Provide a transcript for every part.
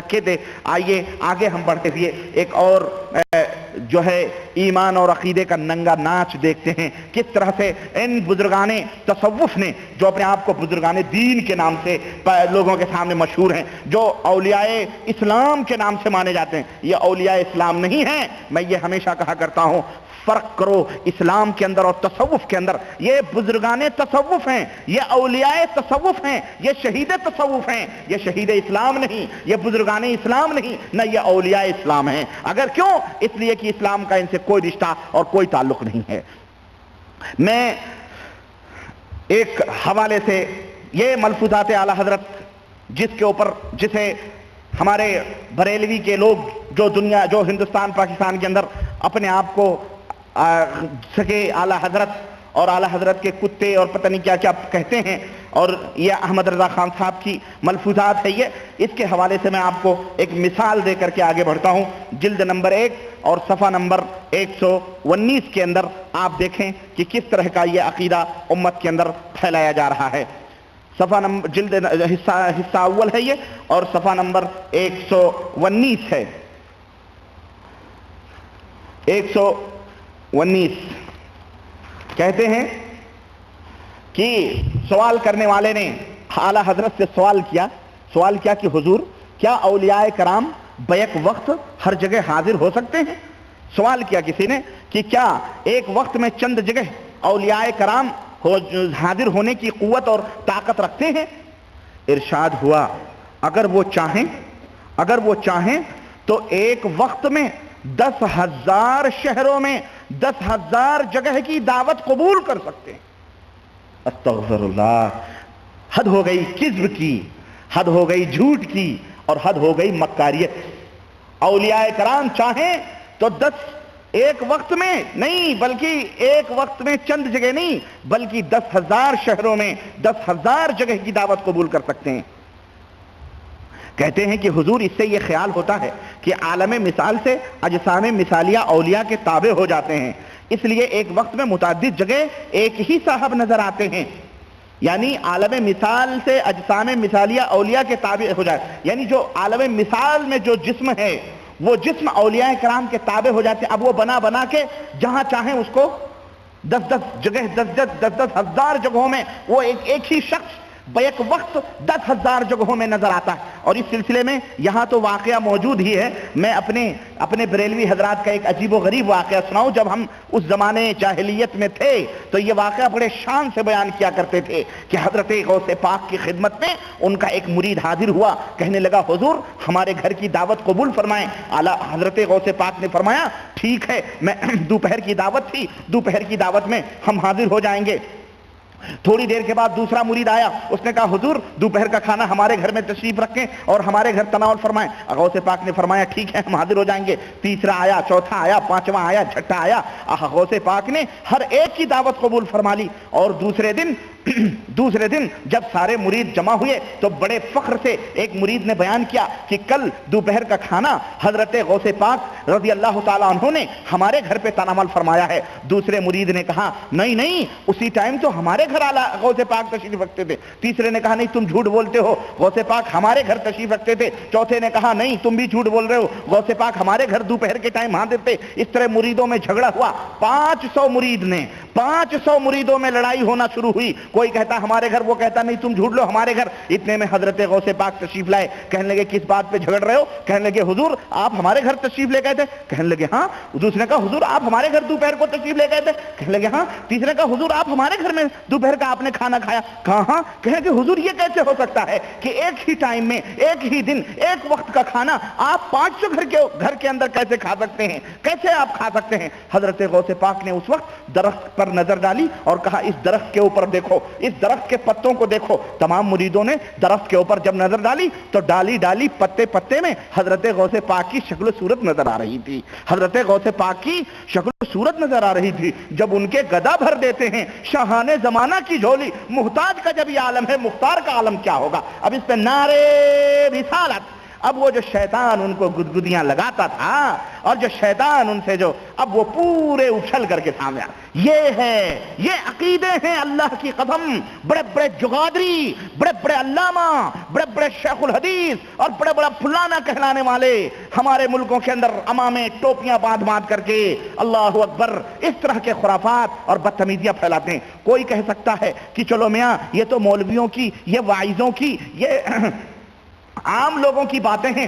رکھے تھے۔ آئیے آگے ہم بڑھتے ہوئے ایک اور جو ہے ایمان اور عقیدے کا ننگا ناچ دیکھتے ہیں، کس طرح سے ان بزرگان تصوف نے، جو اپنے آپ کو بزرگان دین کے نام سے لوگوں کے سامنے مشہور ہیں، جو اولیاء اسلام کے نام سے مانے جاتے ہیں، یہ اولیاء اسلام نہیں ہیں۔ میں یہ ہمیشہ کہا کرتا ہوں، فرق کرو اسلام کے اندر اور تصوف کے اندر۔ یہ بزرگان تصوف ہیں، یہ اولیاء تصوف ہیں، یہ شہید تصوف ہیں، یہ شہید اسلام نہیں، یہ بزرگان اسلام نہیں، نہ یہ اولیاء اسلام ہیں۔ اگر کیوں؟ اس لیے کہ اسلام کا ان سے کوئی رشتہ اور کوئی تعلق نہیں ہے۔ میں ایک حوالے سے یہ ملفوظات اعلی حضرت جسے ہمارے بریلوی کے لوگ جو ہندوستان پاکستان کے اندر اپنے آپ کو سکے اعلی حضرت اور اعلی حضرت کے کتے اور پتہ نہیں کیا کیا کہتے ہیں، اور یہ احمد رضا خان صاحب کی ملفوظات ہے یہ، اس کے حوالے سے میں آپ کو ایک مثال دے کر کے آگے بڑھتا ہوں۔ جلد نمبر 1 اور صفحہ نمبر 119 کے اندر آپ دیکھیں کہ کس طرح کا یہ عقیدہ امت کے اندر پھیلایا جا رہا ہے۔ صفحہ نمبر جلد حصہ اول ہے یہ، اور صفحہ نمبر 119 ہے۔ 119 کہتے ہیں کہ سوال کرنے والے نے اعلیٰ حضرت سے سوال کیا کہ حضور، کیا اولیاء کرام بیک وقت ہر جگہ حاضر ہو سکتے ہیں؟ سوال کیا کسی نے کہ کیا ایک وقت میں چند جگہ اولیاء کرام حاضر ہونے کی قوت اور طاقت رکھتے ہیں؟ ارشاد ہوا اگر وہ چاہیں تو ایک وقت میں 10,000 شہروں میں 10,000 جگہ کی دعوت قبول کر سکتے ہیں۔ استغفر اللہ، حد ہو گئی کذب کی، حد ہو گئی جھوٹ کی، اور حد ہو گئی مکاریت۔ اولیاء کرام چاہیں تو ایک وقت میں نہیں، بلکہ ایک وقت میں چند جگہ نہیں، بلکہ 10,000 شہروں میں 10,000 جگہ کی دعوت قبول کر سکتے ہیں۔ کہتے ہیں کہ حضور اس سے یہ خیال ہوتا ہے کہ عالم مثال سے اجسام مثالیہ اولیاء کے تابع ہو جاتے ہیں، اس لیے ایک وقت میں متعدد جگہ ایک ہی صاحب نظر آتے ہیں، یعنی عالم مثال سے اجسام مثالیہ اولیاء کے تابع ہو جائے، یعنی جو عالم مثال میں جو جسم ہے وہ جسم اولیاء کرام کے تابع ہو جاتے ہیں۔ اب وہ بنا کے جہاں چاہیں اس کو 10 جگہ 10,000 جگہوں میں وہ ایک ہی شخص بیک وقت 10,000 جگہوں میں نظر آتا ہے۔ اور اس سلسلے میں یہاں تو واقعہ موجود ہی ہے، میں اپنے بریلوی حضرات کا ایک عجیب و غریب واقعہ سناؤں۔ جب ہم اس زمانے جاہلیت میں تھے تو یہ واقعہ بڑے شان سے بیان کیا کرتے تھے کہ حضرت غوث پاک کی خدمت میں ان کا ایک مرید حاضر ہوا، کہنے لگا حضور ہمارے گھر کی دعوت قبول فرمائیں۔ اعلیٰ حضرت غوث پاک نے فرمایا ٹھیک ہے، میں دوپہر کی دعوت تھی، دوپہر کی دعوت میں ہم حاضر ہو جائیں گے۔ تھوڑی دیر کے بعد دوسرا مرید آیا، اس نے کہا حضور دوپہر کا کھانا ہمارے گھر میں تشریف رکھیں اور ہمارے گھر تناول فرمائیں۔ غوث پاک نے فرمایا ٹھیک ہے ہم حاضر ہو جائیں گے۔ تیسرا آیا، چوتھا آیا، پانچواں آیا، چھٹا آیا۔ غوث پاک نے ہر ایک کی دعوت قبول فرما لی، اور دوسرے دن جب سارے مرید جمع ہوئے تو بڑے فخر سے ایک مرید نے بیان کیا کہ کل دوپہر کا کھانا حضرت غوث پاک رضی اللہ تعالیٰ عنہ نے ہمارے گھر پہ تناول فرمایا ہے۔ دوسرے مرید نے کہا نہیں اسی ٹائم تو ہمارے گھر غوث پاک تشریف رکھتے تھے۔ تیسرے نے کہا نہیں تم جھوٹ بولتے ہو، غوث پاک ہمارے گھر تشریف رکھتے تھے۔ چوتھے نے کہا نہیں تم بھی جھوٹ بول رہے ہو، غوث پاک ہمارے گھر دوپہر کے ٹائم حاضر تھے۔ اس طرح مریدوں میں جھگڑا ہوا، 500 مریدوں میں لڑائی ہونا شروع ہوئی۔ کوئی کہتا ہمارے گھر، وہ کہتا نہیں تم جھوٹ لو ہمارے گھر۔ اتنے میں حضرت غوث پاک تشریف لائے، کہنے لگے کس بات پہ جھگڑ رہے ہو؟ کہنے لگے حضور آپ ہمارے گھر تشریف لے گئے تھے۔ کہنے لگے ہاں۔ دوسرے نے کہا حضور آپ ہمارے گھر دوپہر کو تشریف لے گئے تھے۔ کہنے لگے ہاں۔ تیسرے نے کہا حضور آپ ہمارے گھر میں دوپہر کا آپ نے کھانا کھایا؟ کہا ہاں۔ کہنے کہ حضور یہ کیسے ہو سکتا ہے کہ ایک ہی ٹائم میں ایک ہی دن ایک وقت کا کھانا آپ 500 گھر کے اندر کیسے کھا سکتے ہیں؟ کیسے آپ کھا سکتے ہیں؟ حضرت غوث پاک نے اس وقت درخت پر نظر ڈالی اور کہا اس درخت کے اوپر دیکھو، اس درخت کے پتوں کو دیکھو۔ تمام مریدوں نے درخت کے اوپر جب نظر ڈالی تو ڈالی پتے میں حضرت غوث پاک کی شکل و صورت نظر آ رہی تھی۔ حضرت غوث پاک کی شکل و صورت نظر آ رہی تھی۔ جب ان کے گدا بھر دیتے ہیں شاہان زمانہ کی جھولی، محتاج کا جب یہ عالم ہے، مختار کا عالم کیا ہوگا؟ اب اس پہ نعرے رسالت، اب وہ جو شیطان ان کو گدگدیاں لگاتا تھا اور جو شیطان ان سے جو اب وہ پورے اچھل کر کے سامنے یہ عقیدے ہیں اللہ کی قسم. بڑے بڑے جگادری، بڑے بڑے علامہ، بڑے بڑے شیخ الحدیث اور بڑے بڑا فلانا کہلانے والے ہمارے ملکوں کے اندر امامے ٹوپیاں باندھ کر کے اللہ اکبر اس طرح کے خرافات اور بدتمیزیاں پھیلاتے ہیں. کوئی کہہ سکتا ہے کہ چلو میاں یہ تو مولویوں کی، یہ واعظوں کی، یہ عام لوگوں کی باتیں ہیں،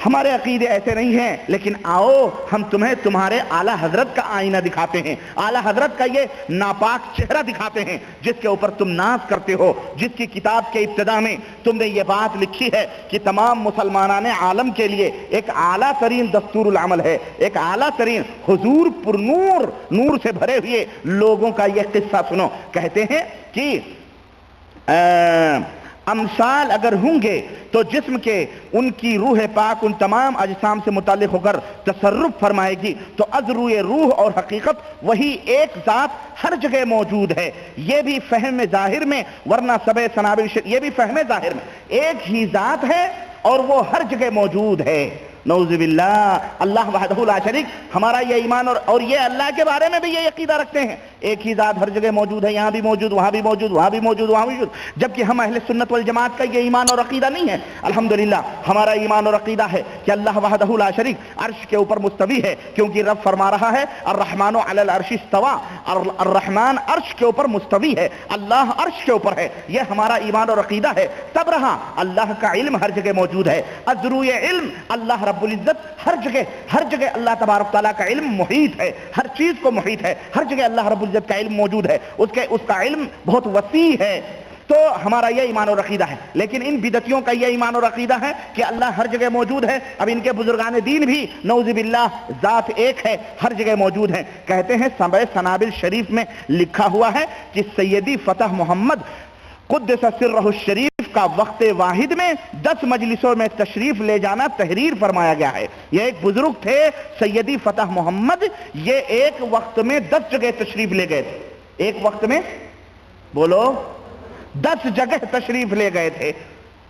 ہمارے عقیدے ایسے نہیں ہیں. لیکن آؤ ہم تمہیں تمہارے اعلیٰ حضرت کا آئینہ دکھاتے ہیں، اعلیٰ حضرت کا یہ ناپاک چہرہ دکھاتے ہیں جس کے اوپر تم ناز کرتے ہو، جس کی کتاب کے ابتدا میں تم نے یہ بات لکھی ہے کہ تمام مسلمانان عالم کے لیے ایک اعلیٰ ترین دستور العمل ہے، ایک اعلیٰ ترین حضور پر نور سے بھرے ہوئے لوگوں کا یہ قصہ سنو. کہتے ہیں کہ امثال اگر ہوں گے تو جسم کے ان کی روح پاک ان تمام اجسام سے متعلق ہو کر تصرف فرمائے گی، تو از روئے روح اور حقیقت وہی ایک ذات ہر جگہ موجود ہے. یہ بھی فہم ظاہر میں، ورنہ سبع سنابل یہ بھی فہم ظاہر میں ایک ہی ذات ہے اور وہ ہر جگہ موجود ہے. نعوذ باللہ. اللہ وحدہ لا شریک. ہمارا یہ ایمان اور یہ اللہ کے بارے میں بھی یہ عقیدہ رکھتے ہیں، ایک ہی ذات ہر جگہ موجود ہے، یہاں بھی موجود، وہاں بھی موجود، وہاں بھی موجود، وہاں بھی موجود. جبکہ ہم اہل سنت والجماعت کا یہ ایمان اور عقیدہ نہیں ہے. الحمدللہ ہمارا ایمان اور عقیدہ ہے کہ اللہ وحدہ لا شریک عرش کے اوپر مستوی ہے، کیونکہ رب فرما رہا ہے الرحمن علی العرش استوى، الرحمن عرش کے اوپر مستوی ہے، اللہ عرش کے اوپر ہے. یہ ہمارا ایمان اور عقیدہ ہے. تب رہا اللہ کا علم ہر جگہ موجود ہے. ازروی علم اللہ رب العزت ہر جگہ اللہ تبارک تعالیٰ کا علم محیط ہے، ہر چیز کو محیط ہے، ہر جگہ اللہ رب العزت کا علم موجود ہے، اس کا علم بہت وسیع ہے. تو ہمارا یہ ایمان اور عقیدہ ہے. لیکن ان بدعتیوں کا یہ ایمان اور عقیدہ ہے کہ اللہ ہر جگہ موجود ہے. اب ان کے بزرگان دین بھی نعوذ باللہ ذات ایک ہے، ہر جگہ موجود ہے. کہتے ہیں سبع سنابل شریف میں لکھا ہوا ہے کہ سیدی فتح محمد قدس سرہ الشریف کا وقت واحد میں 10 مجلسوں میں تشریف لے جانا تحریر فرمایا گیا ہے. یہ ایک بزرگ تھے سیدی فتح محمد، یہ ایک وقت میں 10 جگہ تشریف لے گئے تھے. ایک وقت میں بولو 10 جگہ تشریف لے گئے تھے.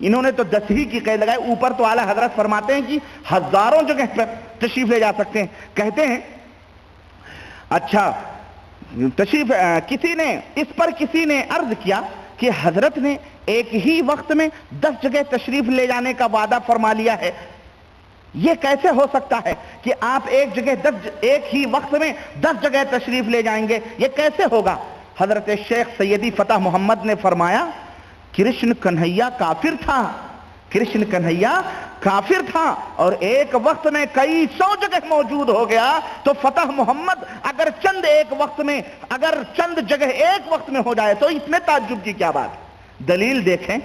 انہوں نے تو 10 ہی کی قید لگائی، اوپر تو اعلیٰ حضرت فرماتے ہیں کہ ہزاروں جگہ پر تشریف لے جا سکتے ہیں. کہتے ہیں اچھا تشریف کسی نے عرض کیا کہ حضرت نے ایک ہی وقت میں 10 جگہ تشریف لے جانے کا وعدہ فرما لیا ہے، یہ کیسے ہو سکتا ہے کہ آپ ایک ہی وقت میں 10 جگہ تشریف لے جائیں گے، یہ کیسے ہوگا؟ حضرت شیخ سیدی فتح محمد نے فرمایا کرشن کنہیا کافر تھا اور ایک وقت میں کئی 100 جگہ موجود ہو گیا. تو فتح محمد اگر چند جگہ ایک وقت میں ہو جائے تو اس میں تعجب کی کیا بات؟ دلیل دیکھیں.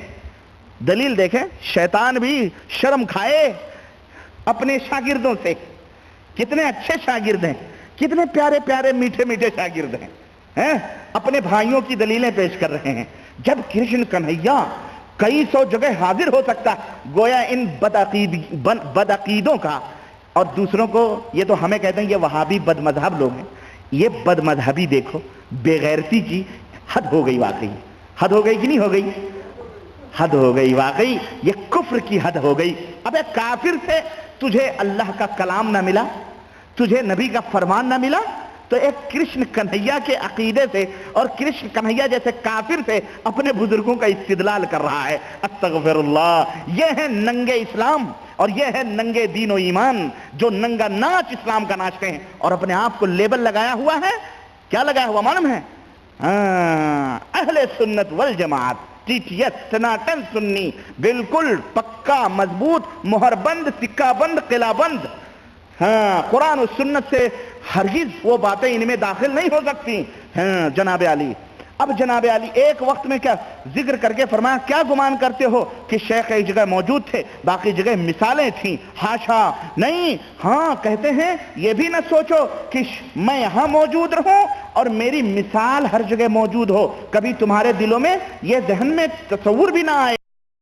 شیطان بھی شرم کھائے اپنے شاگردوں سے. کتنے اچھے شاگرد ہیں، کتنے پیارے پیارے میٹھے میٹھے شاگرد ہیں، اپنے بھائیوں کی دلیلیں پیش کر رہے ہیں. جب کرشن کنہیا کئی 100 جگہ حاضر ہو سکتا، گویا ان بدعقیدوں کا اور دوسروں کو، یہ تو ہمیں کہتے ہیں یہ وہابی بد مذہب لوگ ہیں، یہ بد مذہبی دیکھو، بے غیرتی کی حد ہو گئی. واقعی حد ہو گئی کہ نہیں ہو گئی؟ حد ہو گئی واقعی، یہ کفر کی حد ہو گئی. ابے کافر سے تجھے اللہ کا کلام نہ ملا، تجھے نبی کا فرمان نہ ملا، تو ایک کرشن کنہیا کے عقیدے سے اور کرشن کنہیا جیسے کافر سے اپنے بزرگوں کا استدلال کر رہا ہے. استغفر اللہ. یہ ہے ننگے اسلام اور یہ ہے ننگے دین و ایمان، جو ننگا ناچ اسلام کا ناچتے ہیں اور اپنے آپ کو لیبل لگایا ہوا ہے. کیا لگایا ہوا معلوم ہے؟ اہل سنت والجماعت، سناٹن سنی، بالکل پکا مضبوط مہر بند سکہ بند قلعہ بند. قرآن و سنت سے ہرگز وہ باتیں ان میں داخل نہیں ہو سکتی. جناب علی، اب جناب علی ایک وقت میں کیا ذکر کر کے فرمایا کیا گمان کرتے ہو کہ شیخ ایک جگہ موجود تھے باقی جگہ مثالیں تھیں؟ ہاشا نہیں. کہتے ہیں یہ بھی نہ سوچو کہ میں یہاں موجود رہوں اور میری مثال ہر جگہ موجود ہو. کبھی تمہارے دلوں میں یہ ذہن میں تصور بھی نہ آئے